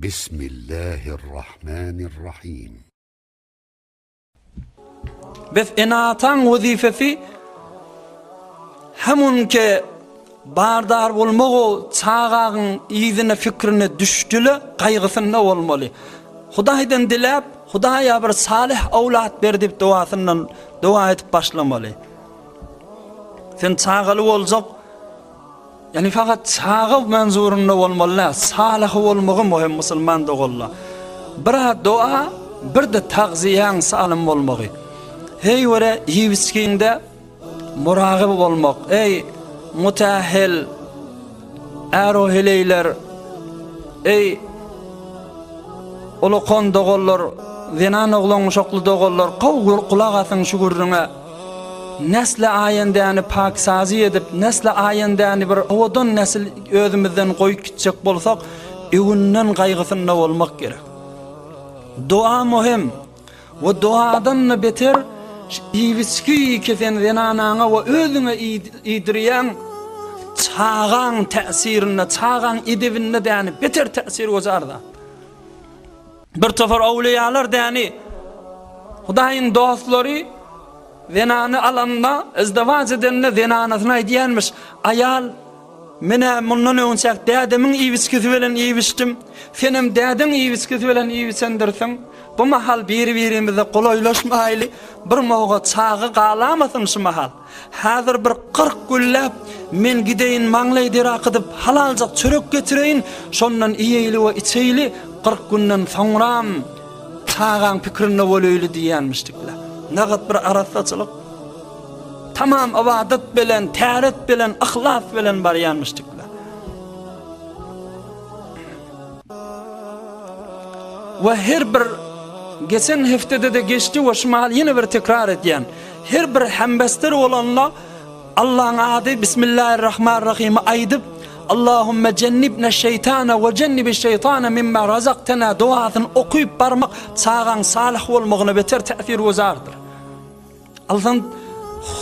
بسم الله الرحمن الرحيم. Biz enatan wazifesi hamunke bardar bolmagy çağağın ýzyna fikrine düşdüle gaýgysynda bolmaly. Hudaýdan dilep, Hudaýa bir salih awlat ber dip duasyndan dua etip başlamaly. Sen çağaly boljak, yani fakat çağı menzurunda bolmaly, salih bolmagy muhim musulman dogolla. Bir dua, bir de tagziýaň salim bolmagy. Hey were ýewiskinde muragib bolmak, ey mutahil aroheleyler, ey olokon dogollar, zenan oglan şoklu dogollar, qawgur kulak atın şugurruna nesle ayendani pak sazi edip, nesle ayendani bir owadan nesil özümizden goýup gitjek bolsak, öwünden gaýgysynda bolmak gerek. Dua muhim. Ve duadan beter ýewiski kesen zenanaňa we özüňe ýitiriýän çağan täsirine, çağan edebine däni beter täsir gojarda. Bir tofar awliýalar däni Hudaýyň dostlary zenany alanda izdawaj edenne zenanasyna aýdýanmış, ayal mene mundan öňçäk dädemiň ýewiskisi bilen ýewişdim, senem dädiň ýewiskisi bilen ýewisendirsiň. Bu mahal bir-birimize golaýlaşmaýly bir mowga çağı galamasyn şu mahal. Häzir bir 40 güllep men gideýin maňlaý derak edip halaljak çörek getireýin, şondan iýeli we içeýli 40 günden soňram çağan pikirine bolýly diýänmişdikler. Nagat bir arasatçylyk. Tamam ibadat bilen, täret bilen, ihlas bilen barýanmışdikler. Ve her bir geçen heftede de geçti ve şumal yine bir tekrar edýän. Her bir hembester olanla Allah'ın adı Bismillahirrahmanirrahim aýdyp Allahümme cennibne şeytana ve cennibiş şeytana mimma razaktana duasını okuyup barmak çağan salih bolmagyna beter täsir gojardyr. Allah'ın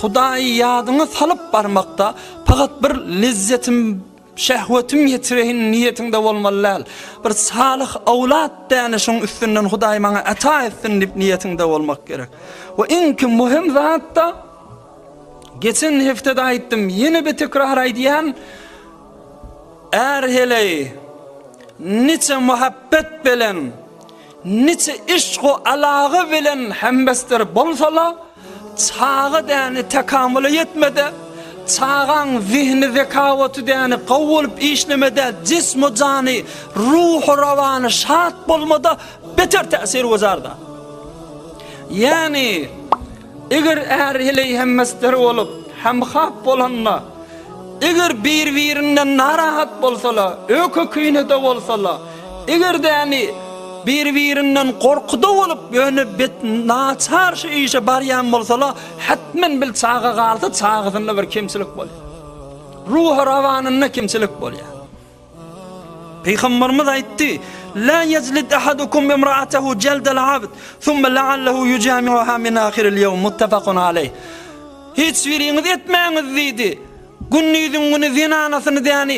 Hudaý ýadyna salyp barmakda fakat bir lezzetim şehwetim ýetirehin niýetinde bolmaly. Bir salih awlat däni şoň üstünden Hudaý maňa ata etsin dip niýetinde bolmak gerek. We inki muhim zatda geçen heftede aýtdym, ýene bir tekrar aýdýan hele niçe muhabbet bilen, niçe işqo alagy bilen hembester bolsalar, çağı däni tekamüle yetmede, çağan zihni zekawaty däni gowulup işlemede, cismu jany, ruhu rawany şat bolmada beter täsir gojarda. Yani eger hele hemmester bolup, hemhap bolanlar, eger bir-birinden narahat bolsalar, ököküne de bolsalar, eger däni bir-birinden korkuda bolup ýöne bet naçar işe barýan bolsalar, hatmen bil çağa galdy, çağysynda bir kemçilik bolýar. Ruh rawanyna kemçilik bolýar. Peýgamberimiz aýtdy: "La yajlid ahadukum imra'atahu jaldal 'abd, thumma la'allahu yujami'uha min akhir al-yawm." Muttafaqun alayh. Hiç biriňiz etmäňiz diýdi. Günnüýdüň güni zinanasyny däni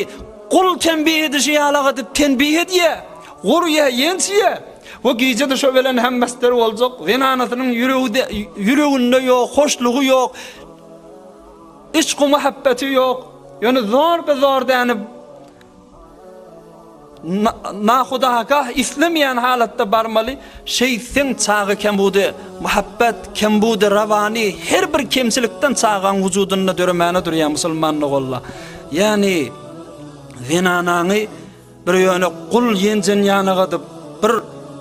kul tembih edişi ýalaga dip tenbih edýär. Gurya ýençiye. O gijede şo bilen hemmester boljak. Zinanasynyň ýüreginde ýok, hoşlugy ýok. Işqy muhabbeti ýok. Ýöne zor be zor däni nahudaka islemeýän halatda barmaly. Şeysin çağı kembudy, muhabbet kembudy rawany her bir kemçilikden çağan wujuduna döremäne durýan musulmanlyk bolla. Yani zinanaňy bir ýöne kul ýenjen ýanaga dip, bir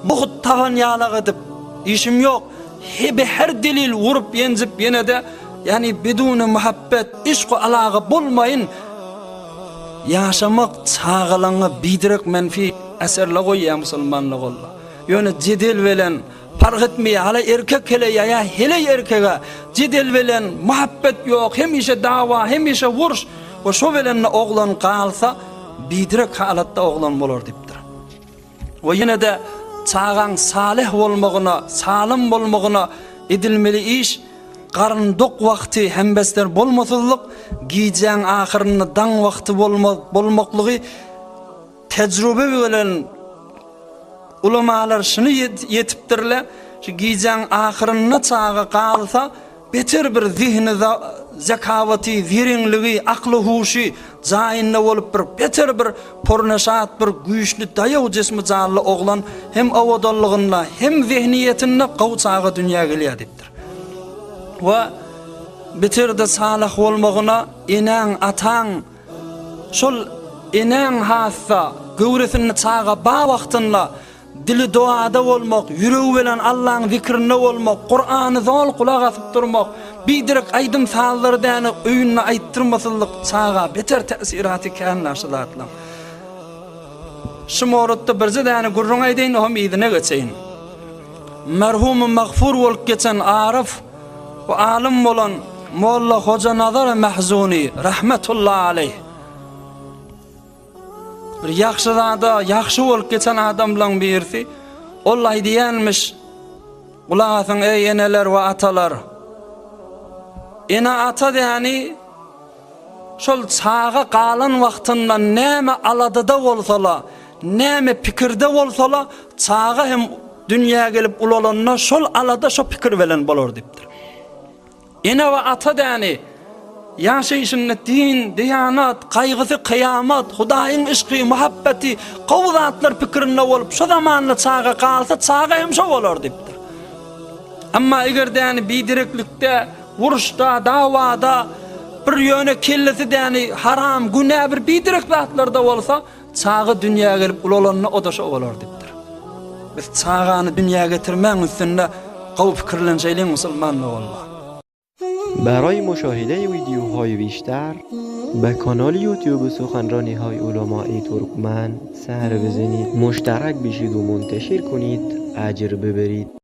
muhut tavan ýalaga dip, işim ýok. Hebe her delil wurup ýenjip ýene-de yani bidun muhabbet, işq alaga bolmaýyn yaşamak çağalaňa bidirek menfi eserle goýýan musulmanlyk bolla. Ýöne jedel bilen fark etmeýär, hala erkek hele ýa hele erkege jedel bilen muhabbet ýok, hemişe dawa, hemişe wurş, we şo bilen oglan galsa bidirek halatda oglan bolar dipdir. We ýene-de çağan salih bolmagyna, salim bolmagyna edilmeli iş garyndyk wagty hembesler bolmasızlyk, giýjäň ahyryny daň wagty bolmaklygy tejrübe bilen ulamalar şunu yetipdirler, şu giýjen ahyryny çağa galsa beter bir zihnide zakawati, zirinligi, akly huşy zaýynda bolup bir beter bir pornaşat, bir güýçli daýaw jesmi janly oglan hem awadalygyna hem zihniýetine gowçaga dünýä gelýärdir. Wa beter de salih bolmagyna eneň ataň şol eneň hassa gowresini çağa ba wagtynda dili duada bolmak, ýüregi bilen Allahyň zikrinde bolmak, Qur'any zol kulak asyp durmak, bidirek aýdym sazlardan öýünni aýtdyrmasynlyk çağa beter täsiraty kännaşylatlar. Şu moratda birje däne gurrun aýdyn, o ýydyna geçeýin. Merhum magfur bolup geçen Arif we alim bolan Molla Hoca Nazar Mahzuni rahmetullahi aleyh. Bir yaxşı zada, yaxşı bolup geçen adam bilen birisi ollaý diýänmiş. Kulak asyň ey eneler we atalar. Ene ata diýeni şol çağa galan wagtynda näme aladyda bolsala, näme pikirde bolsala, çağa hem dünýäge gelip ulalanyna şol alada şo pikir bilen bolar diýipdir. Ene we ata diýeni ýaşaýyşyny din, diýanat, kaýgysy, kıyamat, Hudaýyň işqi, muhabbeti, gowzatlar pikirinde bolup şo zamanla çağa galsa, çağa hem şo bolar diýipdir. Amma eger däni bidireklikde, wuruşda, dawada bir ýöne kellesi däni haram, günä bir bidirek zatlarda bolsa, çağa dünýäge gelip ulalanyna o da şo bolar diýipdir. Biz çağany dünýäge getirmäň üstünde gowy pikirlenjeýin musulmanlar bolmaly. برای مشاهده ویدیوهای بیشتر به کانال یوتیوب سخنرانی های علماء ترکمن سر بزنید، مشترک بشید و منتشر کنید، اجر ببرید.